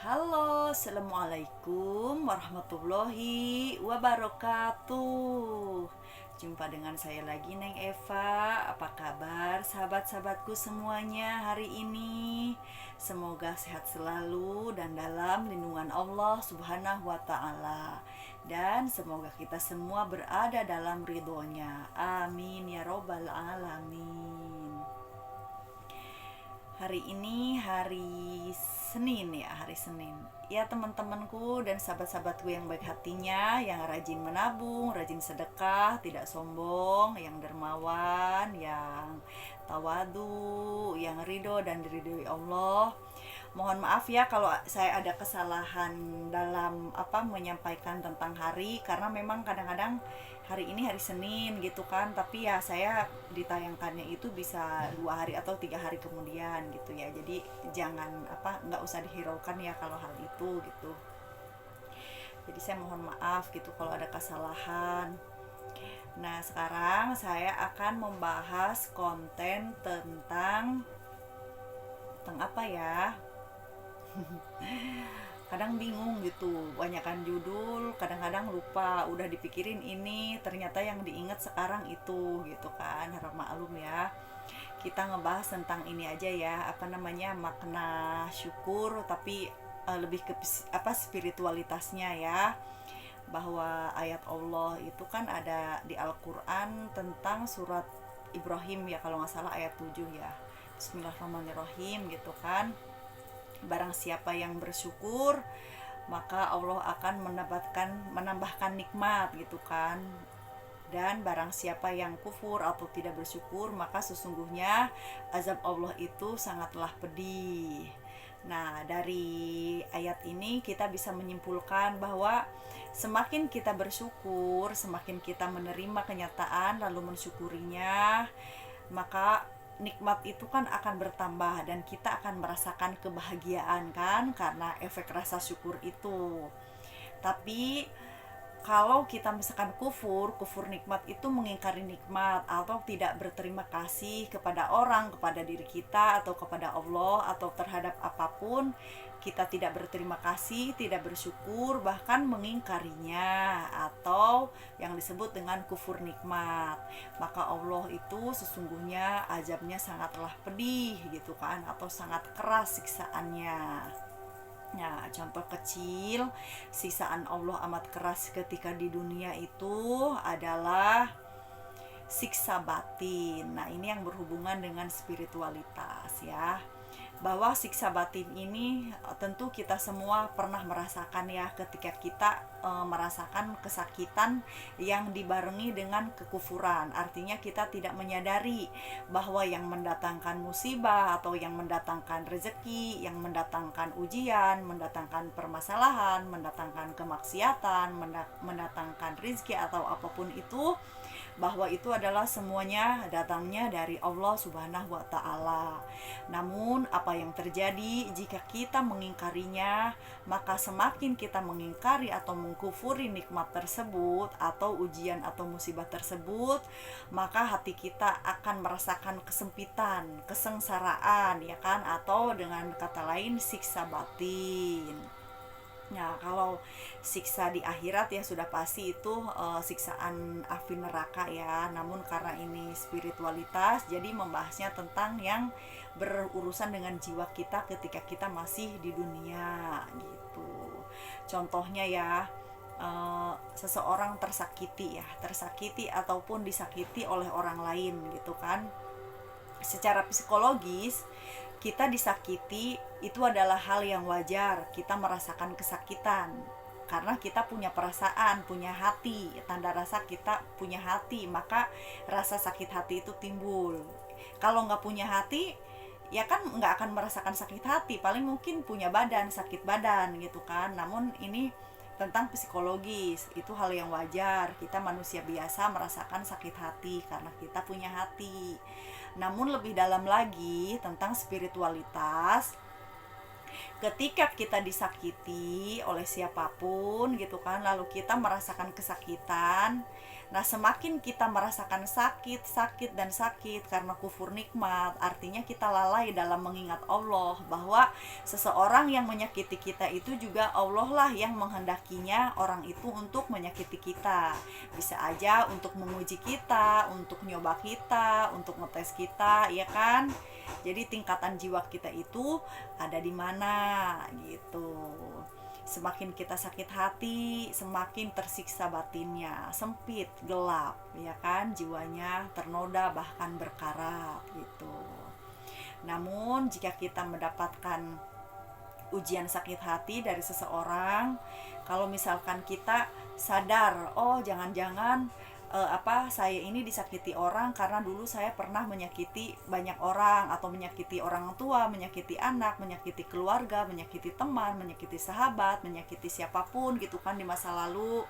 Halo, assalamualaikum warahmatullahi wabarakatuh. Jumpa dengan saya lagi, Neng Eva. Apa kabar sahabat-sahabatku semuanya hari ini? Semoga sehat selalu dan dalam lindungan Allah Subhanahu wa Ta'ala. Dan semoga kita semua berada dalam ridhonya. Amin ya Robbal Alamin. Hari ini hari Senin ya, hari Senin. Ya teman-temanku dan sahabat-sahabatku yang baik hatinya, yang rajin menabung, rajin sedekah, tidak sombong, yang dermawan, yang tawadu, yang ridho dan diridhoi Allah. Mohon maaf ya kalau saya ada kesalahan dalam menyampaikan tentang hari, karena memang kadang-kadang hari ini hari Senin gitu kan, tapi ya saya ditayangkannya itu bisa 2 hari atau 3 hari kemudian gitu ya, jadi jangan nggak usah dihiraukan ya kalau hal itu gitu. Jadi saya mohon maaf gitu kalau ada kesalahan. Nah, sekarang saya akan membahas konten tentang apa ya, kadang bingung gitu, banyakan judul, kadang-kadang lupa, udah dipikirin ini ternyata yang diingat sekarang itu gitu kan. Harap maklum ya, kita ngebahas tentang ini aja ya, makna syukur, tapi lebih ke spiritualitasnya ya, bahwa ayat Allah itu kan ada di Al-Quran tentang surat Ibrahim ya, kalau nggak salah ayat 7 ya. Bismillahirrahmanirrahim gitu kan. Barang siapa yang bersyukur, maka Allah akan menambahkan nikmat gitu kan. Dan barang siapa yang kufur atau tidak bersyukur, maka sesungguhnya azab Allah itu sangatlah pedih. Nah, dari ayat ini kita bisa menyimpulkan bahwa semakin kita bersyukur, semakin kita menerima kenyataan lalu mensyukurinya, maka nikmat itu kan akan bertambah dan kita akan merasakan kebahagiaan kan, karena efek rasa syukur itu. Tapi kalau kita misalkan kufur nikmat itu mengingkari nikmat atau tidak berterima kasih kepada orang, kepada diri kita atau kepada Allah atau terhadap apapun, kita tidak berterima kasih, tidak bersyukur, bahkan mengingkarinya atau yang disebut dengan kufur nikmat, maka Allah itu sesungguhnya azabnya sangatlah pedih gitu kan, atau sangat keras siksaannya. Nah, contoh kecil siksaan Allah amat keras ketika di dunia itu adalah siksa batin. Nah, ini yang berhubungan dengan spiritualitas ya. Bahwa siksa batin ini tentu kita semua pernah merasakan ya, ketika kita merasakan kesakitan yang dibarengi dengan kekufuran. Artinya kita tidak menyadari bahwa yang mendatangkan musibah atau yang mendatangkan rezeki, yang mendatangkan ujian, mendatangkan permasalahan, mendatangkan kemaksiatan, mendatangkan rezeki atau apapun itu, bahwa itu adalah semuanya datangnya dari Allah Subhanahu wa Ta'ala. Namun apa yang terjadi jika kita mengingkarinya, maka semakin kita mengingkari atau mengkufuri nikmat tersebut atau ujian atau musibah tersebut, maka hati kita akan merasakan kesempitan, kesengsaraan ya kan, atau dengan kata lain siksa batin. Nah, kalau siksa di akhirat ya sudah pasti itu siksaan api neraka ya. Namun karena ini spiritualitas, jadi membahasnya tentang yang berurusan dengan jiwa kita ketika kita masih di dunia gitu. Contohnya ya, seseorang tersakiti ataupun disakiti oleh orang lain gitu kan. Secara psikologis, kita disakiti itu adalah hal yang wajar, kita merasakan kesakitan karena kita punya perasaan, punya hati, tanda rasa kita punya hati, maka rasa sakit hati itu timbul. Kalau nggak punya hati, ya kan nggak akan merasakan sakit hati, paling mungkin punya badan, sakit badan gitu kan. Namun ini tentang psikologis, itu hal yang wajar, kita manusia biasa merasakan sakit hati karena kita punya hati. Namun lebih dalam lagi tentang spiritualitas, ketika kita disakiti oleh siapapun gitu kan, lalu kita merasakan kesakitan. Nah, semakin kita merasakan sakit dan sakit karena kufur nikmat, artinya kita lalai dalam mengingat Allah, bahwa seseorang yang menyakiti kita itu juga Allah lah yang menghendakinya orang itu untuk menyakiti kita. Bisa aja untuk menguji kita, untuk nyoba kita, untuk ngetes kita, ya kan? Jadi tingkatan jiwa kita itu ada di mana gitu. Semakin kita sakit hati, semakin tersiksa batinnya, sempit, gelap, ya kan? Jiwanya ternoda bahkan berkarat gitu. Namun jika kita mendapatkan ujian sakit hati dari seseorang, kalau misalkan kita sadar, oh jangan-jangan saya ini disakiti orang karena dulu saya pernah menyakiti banyak orang, atau menyakiti orang tua, menyakiti anak, menyakiti keluarga, menyakiti teman, menyakiti sahabat, menyakiti siapapun gitu kan di masa lalu.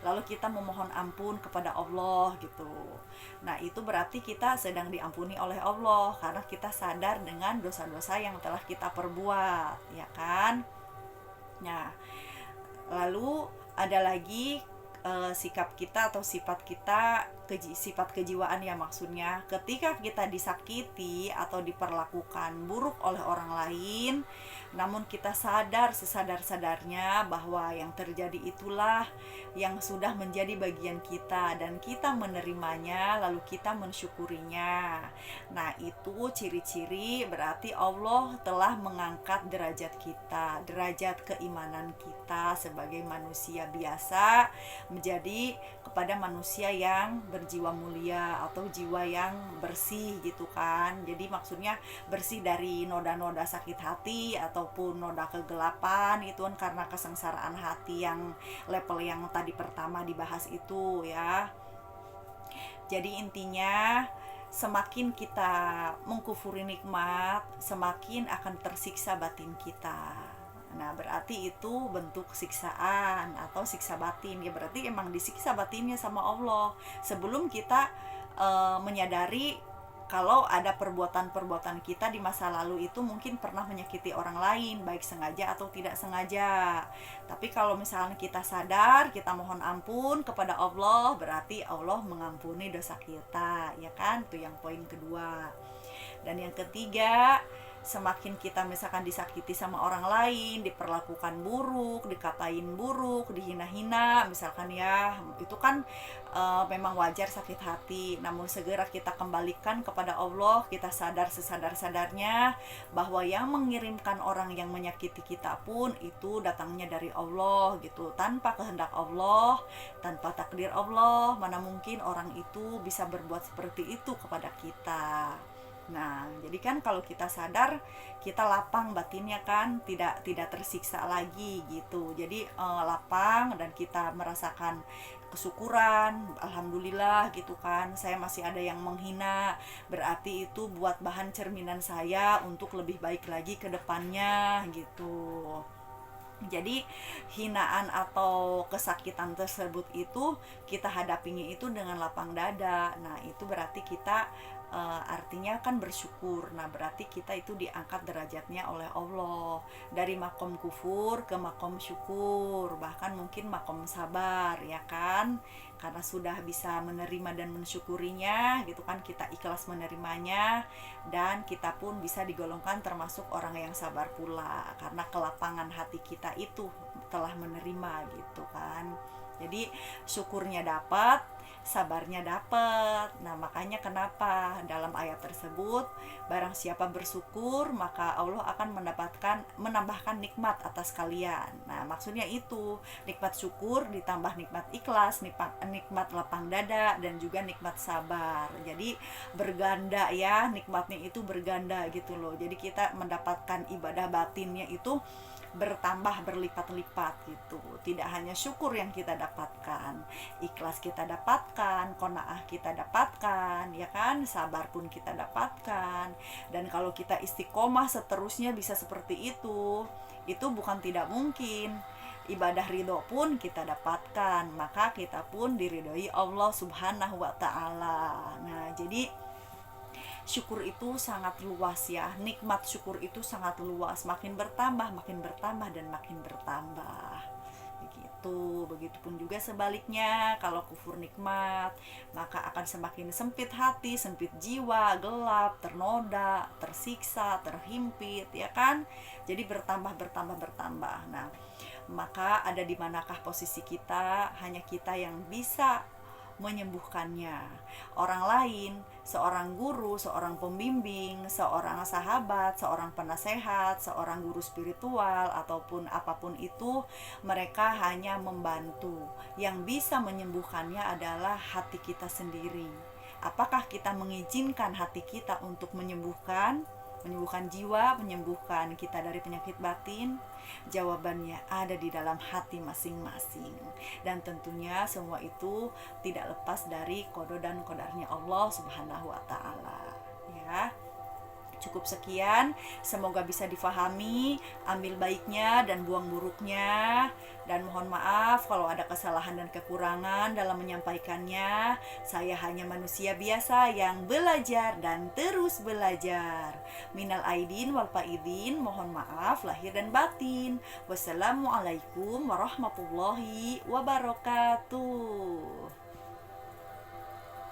Lalu kita memohon ampun kepada Allah gitu. Nah, itu berarti kita sedang diampuni oleh Allah karena kita sadar dengan dosa-dosa yang telah kita perbuat, ya kan? Nah, lalu ada lagi sikap kita atau sifat kita, sifat kejiwaan ya maksudnya, ketika kita disakiti atau diperlakukan buruk oleh orang lain, namun kita sadar sesadar-sadarnya bahwa yang terjadi itulah yang sudah menjadi bagian kita dan kita menerimanya, lalu kita mensyukurinya. Nah, itu ciri-ciri berarti Allah telah mengangkat derajat kita, derajat keimanan kita sebagai manusia biasa menjadi kepada manusia yang berjiwa mulia atau jiwa yang bersih gitu kan. Jadi maksudnya bersih dari noda-noda sakit hati ataupun noda kegelapan itu kan, karena kesengsaraan hati yang level yang tadi pertama dibahas itu ya. Jadi intinya semakin kita mengkufuri nikmat, semakin akan tersiksa batin kita. Nah, berarti itu bentuk siksaan atau siksa batin. Ya berarti emang disiksa batinnya sama Allah sebelum kita menyadari kalau ada perbuatan-perbuatan kita di masa lalu itu mungkin pernah menyakiti orang lain, baik sengaja atau tidak sengaja. Tapi kalau misalnya kita sadar, kita mohon ampun kepada Allah, berarti Allah mengampuni dosa kita, ya kan? Itu yang poin kedua. Dan yang ketiga, semakin kita misalkan disakiti sama orang lain, diperlakukan buruk, dikatain buruk, dihina-hina misalkan ya, itu kan memang wajar sakit hati. Namun segera kita kembalikan kepada Allah, kita sadar sesadar-sadarnya bahwa yang mengirimkan orang yang menyakiti kita pun itu datangnya dari Allah gitu. Tanpa kehendak Allah, tanpa takdir Allah, mana mungkin orang itu bisa berbuat seperti itu kepada kita. Nah, jadi kan kalau kita sadar, kita lapang batinnya kan, tidak tersiksa lagi gitu. Jadi lapang dan kita merasakan kesyukuran, alhamdulillah gitu kan. Saya masih ada yang menghina, berarti itu buat bahan cerminan saya untuk lebih baik lagi ke depannya gitu. Jadi hinaan atau kesakitan tersebut itu kita hadapinya itu dengan lapang dada. Nah, itu berarti kita artinya kan bersyukur. Nah, berarti kita itu diangkat derajatnya oleh Allah dari makom kufur ke makom syukur, bahkan mungkin makom sabar, ya kan? Karena sudah bisa menerima dan mensyukurinya gitu kan, kita ikhlas menerimanya, dan kita pun bisa digolongkan termasuk orang yang sabar pula karena kelapangan hati kita itu telah menerima gitu kan. Jadi syukurnya dapat, sabarnya dapat. Nah, makanya kenapa dalam ayat tersebut barang siapa bersyukur maka Allah akan menambahkan nikmat atas kalian. Nah, maksudnya itu nikmat syukur ditambah nikmat ikhlas, nikmat lapang dada, dan juga nikmat sabar. Jadi berganda ya, nikmatnya itu berganda gitu loh. Jadi kita mendapatkan ibadah batinnya itu bertambah berlipat-lipat gitu. Tidak hanya syukur yang kita dapatkan, ikhlas kita dapatkan, qanaah kita dapatkan, ya kan, sabar pun kita dapatkan. Dan kalau kita istiqomah seterusnya bisa seperti itu bukan tidak mungkin. Ibadah ridho pun kita dapatkan, maka kita pun diridhoi Allah subhanahu wa ta'ala. Nah, jadi syukur itu sangat luas ya, nikmat syukur itu sangat luas, makin bertambah, dan makin bertambah. Begitupun juga sebaliknya, kalau kufur nikmat, maka akan semakin sempit hati, sempit jiwa, gelap, ternoda, tersiksa, terhimpit, ya kan? Jadi bertambah. Nah, maka ada di manakah posisi kita? Hanya kita yang bisa menyembuhkannya. Orang lain, seorang guru, seorang pembimbing, seorang sahabat, seorang penasehat, seorang guru spiritual, ataupun apapun itu, mereka hanya membantu. Yang bisa menyembuhkannya adalah hati kita sendiri. Apakah kita mengizinkan hati kita untuk menyembuhkan jiwa, menyembuhkan kita dari penyakit batin? Jawabannya ada di dalam hati masing-masing. Dan tentunya semua itu tidak lepas dari qada dan qadarnya Allah Subhanahu wa taala. Ya. Cukup sekian, semoga bisa difahami, ambil baiknya dan buang buruknya. Dan mohon maaf kalau ada kesalahan dan kekurangan dalam menyampaikannya. Saya hanya manusia biasa yang belajar dan terus belajar. Minal aidin wal faidin, mohon maaf lahir dan batin. Wassalamualaikum warahmatullahi wabarakatuh.